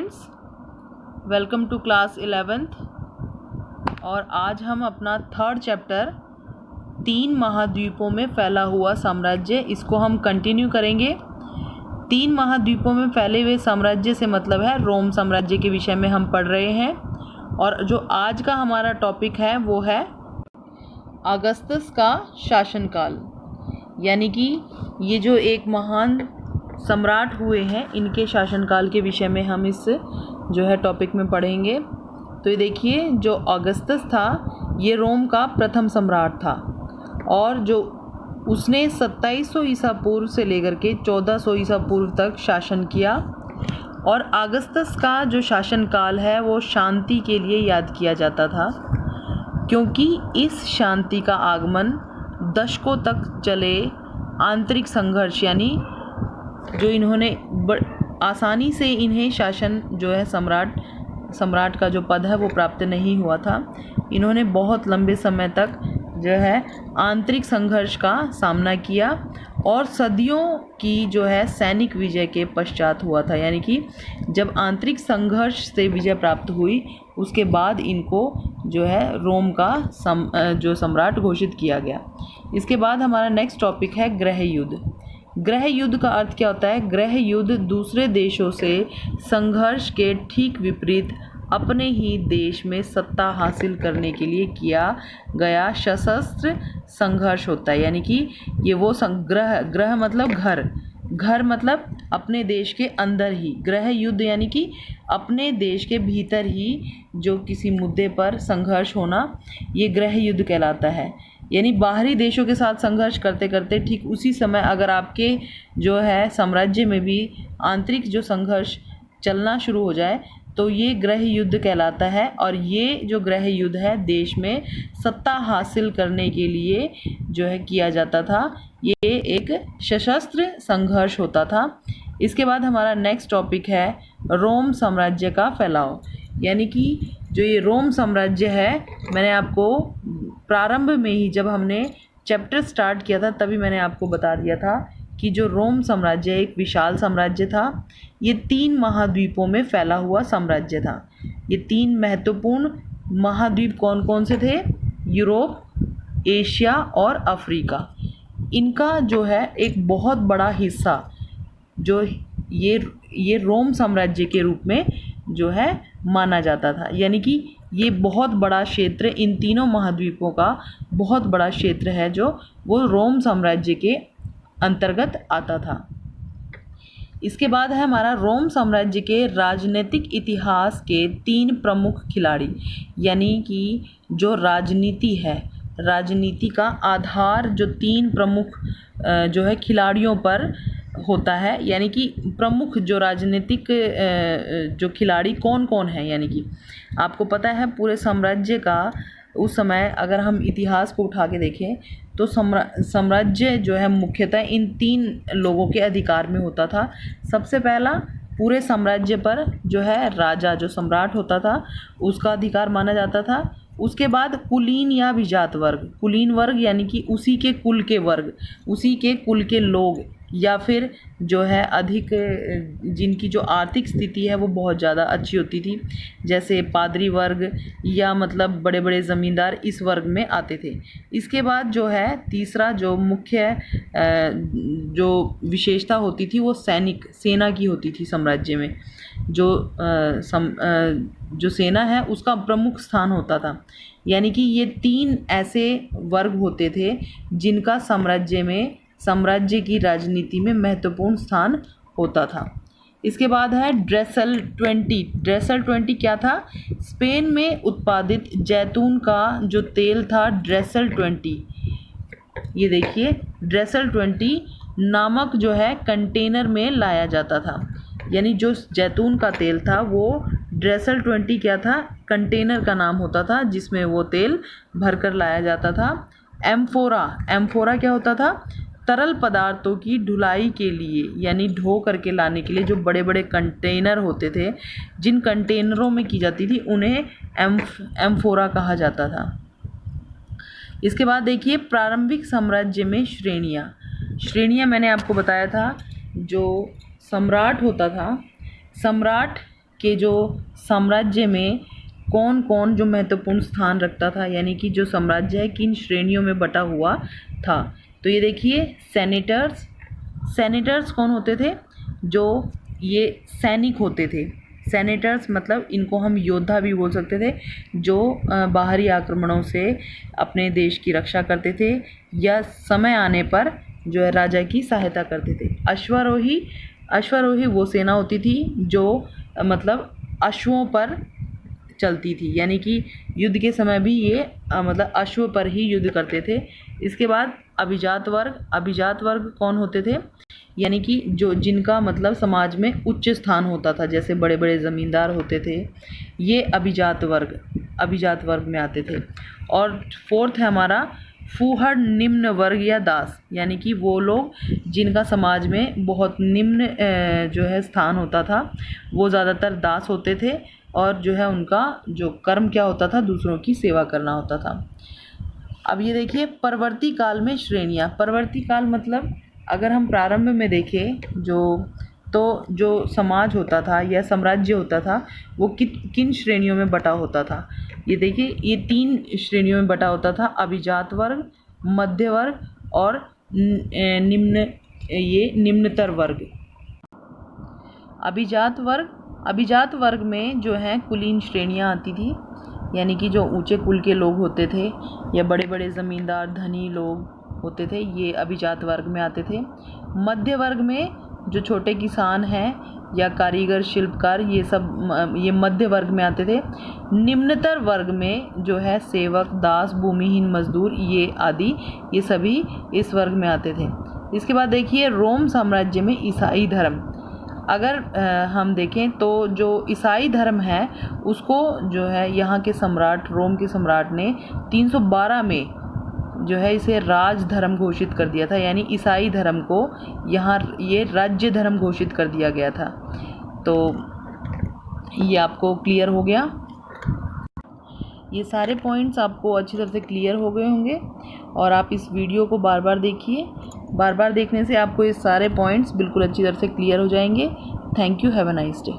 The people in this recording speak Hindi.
Students, welcome to class 11th। और आज हम अपना थर्ड चैप्टर 3 महाद्वीपों में फैला हुआ साम्राज्य, इसको हम कंटिन्यू करेंगे। 3 महाद्वीपों में फैले हुए साम्राज्य से मतलब है रोम साम्राज्य के विषय में हम पढ़ रहे हैं। और जो आज का हमारा टॉपिक है वो है अगस्तस का शासनकाल, यानी कि ये जो एक महान सम्राट हुए हैं इनके शासनकाल के विषय में हम इस जो है टॉपिक में पढ़ेंगे। तो ये देखिए, जो अगस्तस था ये रोम का प्रथम सम्राट था और जो उसने 2700 ईसा पूर्व से लेकर के 1400 ईसा पूर्व तक शासन किया। और अगस्तस का जो शासनकाल है वो शांति के लिए याद किया जाता था, क्योंकि इस शांति का आगमन दशकों तक चले आंतरिक संघर्ष, यानी जो इन्होंने आसानी से इन्हें शासन जो है सम्राट का जो पद है वो प्राप्त नहीं हुआ था। इन्होंने बहुत लंबे समय तक जो है आंतरिक संघर्ष का सामना किया और सदियों की जो है सैनिक विजय के पश्चात हुआ था, यानी कि जब आंतरिक संघर्ष से विजय प्राप्त हुई उसके बाद इनको जो है रोम का जो सम्राट घोषित किया गया। इसके बाद हमारा नेक्स्ट टॉपिक है गृह युद्ध। गृह युद्ध का अर्थ क्या होता है? गृह युद्ध दूसरे देशों से संघर्ष के ठीक विपरीत अपने ही देश में सत्ता हासिल करने के लिए किया गया सशस्त्र संघर्ष होता है। यानी कि ये वो ग्रह मतलब घर मतलब अपने देश के अंदर ही, गृह युद्ध यानी कि अपने देश के भीतर ही जो किसी मुद्दे पर संघर्ष होना, ये गृह युद्ध कहलाता है। यानी बाहरी देशों के साथ संघर्ष करते करते ठीक उसी समय अगर आपके जो है साम्राज्य में भी आंतरिक जो संघर्ष चलना शुरू हो जाए तो ये गृह युद्ध कहलाता है। और ये जो गृह युद्ध है देश में सत्ता हासिल करने के लिए जो है किया जाता था, ये एक सशस्त्र संघर्ष होता था। इसके बाद हमारा नेक्स्ट टॉपिक है रोम साम्राज्य का फैलाव। यानी कि जो ये रोम साम्राज्य है, मैंने आपको प्रारंभ में ही जब हमने चैप्टर स्टार्ट किया था तभी मैंने आपको बता दिया था कि जो रोम साम्राज्य एक विशाल साम्राज्य था। ये 3 महाद्वीपों में फैला हुआ साम्राज्य था। ये 3 महत्वपूर्ण महाद्वीप कौन कौन से थे? यूरोप, एशिया और अफ्रीका। इनका जो है एक बहुत बड़ा हिस्सा जो ये रोम साम्राज्य के रूप में जो है माना जाता था। यानी कि ये बहुत बड़ा क्षेत्र, इन तीनों महाद्वीपों का बहुत बड़ा क्षेत्र है जो वो रोम साम्राज्य के अंतर्गत आता था। इसके बाद है हमारा रोम साम्राज्य के राजनीतिक इतिहास के 3 प्रमुख खिलाड़ी। यानी कि जो राजनीति है, राजनीति का आधार जो 3 प्रमुख जो है खिलाड़ियों पर होता है। यानी कि प्रमुख जो राजनीतिक जो खिलाड़ी कौन कौन है, यानी कि आपको पता है पूरे साम्राज्य का उस समय अगर हम इतिहास को उठा के देखें तो साम्राज्य जो है मुख्यतः इन 3 लोगों के अधिकार में होता था। सबसे पहला, पूरे साम्राज्य पर जो है राजा जो सम्राट होता था उसका अधिकार माना जाता था। उसके बाद कुलीन या अभिजात वर्ग, कुलीन वर्ग यानी कि उसी के कुल के वर्ग, उसी के कुल के लोग, या फिर जो है अधिक जिनकी जो आर्थिक स्थिति है वो बहुत ज़्यादा अच्छी होती थी, जैसे पादरी वर्ग या मतलब बड़े बड़े ज़मींदार इस वर्ग में आते थे। इसके बाद जो है तीसरा जो मुख्य जो विशेषता होती थी वो सेना की होती थी साम्राज्य में। जो सेना है उसका प्रमुख स्थान होता था। यानी कि ये 3 ऐसे वर्ग होते थे जिनका साम्राज्य की राजनीति में महत्वपूर्ण स्थान होता था। इसके बाद है ड्रेसल 20। ड्रेसल 20 क्या था? स्पेन में उत्पादित जैतून का जो तेल था ड्रेसल 20। ये देखिए, ड्रेसल 20 नामक जो है कंटेनर में लाया जाता था। यानी जो जैतून का तेल था वो ड्रेसल 20 क्या था? कंटेनर का नाम होता था जिसमें वो तेल भरकर लाया जाता था। एम्फोरा क्या होता था? तरल पदार्थों की ढुलाई के लिए, यानी ढो करके लाने के लिए जो बड़े बड़े कंटेनर होते थे, जिन कंटेनरों में की जाती थी उन्हें एम्फोरा कहा जाता था। इसके बाद देखिए प्रारंभिक साम्राज्य में श्रेणियाँ मैंने आपको बताया था। जो सम्राट होता था, सम्राट के जो साम्राज्य में कौन कौन जो महत्वपूर्ण स्थान रखता था, यानी कि जो साम्राज्य है किन श्रेणियों में बटा हुआ था। तो ये देखिए, सेनेटर्स कौन होते थे? जो ये सैनिक होते थे। सेनेटर्स मतलब इनको हम योद्धा भी बोल सकते थे, जो बाहरी आक्रमणों से अपने देश की रक्षा करते थे या समय आने पर जो है राजा की सहायता करते थे। अश्वारोही वो सेना होती थी जो मतलब अश्वों पर चलती थी, यानी कि युद्ध के समय भी ये मतलब अश्व पर ही युद्ध करते थे। इसके बाद अभिजात वर्ग कौन होते थे? यानी कि जो जिनका मतलब समाज में उच्च स्थान होता था, जैसे बड़े बड़े ज़मींदार होते थे, ये अभिजात वर्ग में आते थे। और फोर्थ है हमारा फूहड़ निम्न वर्ग या दास, यानी कि वो लोग जिनका समाज में बहुत निम्न जो है स्थान होता था, वो ज़्यादातर दास होते थे और जो है उनका जो कर्म क्या होता था, दूसरों की सेवा करना होता था। अब ये देखिए, परवर्ती काल में श्रेणियाँ। परवर्ती काल मतलब अगर हम प्रारंभ में देखें जो समाज होता था या साम्राज्य होता था, वो किन श्रेणियों में बटा होता था। ये देखिए, ये 3 श्रेणियों में बटा होता था: अभिजात वर्ग, मध्य वर्ग और निम्नतर वर्ग। अभिजात वर्ग में जो है कुलीन श्रेणियाँ आती थी, यानी कि जो ऊंचे कुल के लोग होते थे या बड़े बड़े ज़मींदार धनी लोग होते थे, ये अभिजात वर्ग में आते थे। मध्य वर्ग में जो छोटे किसान हैं या कारीगर शिल्पकार, ये मध्य वर्ग में आते थे। निम्नतर वर्ग में जो है सेवक, दास, भूमिहीन मजदूर ये सभी इस वर्ग में आते थे। इसके बाद देखिए, रोम साम्राज्य में ईसाई धर्म। अगर हम देखें तो जो ईसाई धर्म है उसको जो है यहाँ के रोम के सम्राट ने 312 में जो है इसे राज धर्म घोषित कर दिया था, यानी ईसाई धर्म को यहाँ ये राज्य धर्म घोषित कर दिया गया था। तो ये आपको क्लियर हो गया। ये सारे पॉइंट्स आपको अच्छी तरह से क्लियर हो गए होंगे और आप इस वीडियो को बार बार देखिए। बार बार देखने से आपको ये सारे पॉइंट्स बिल्कुल अच्छी तरह से क्लियर हो जाएंगे। Thank you, have a nice day.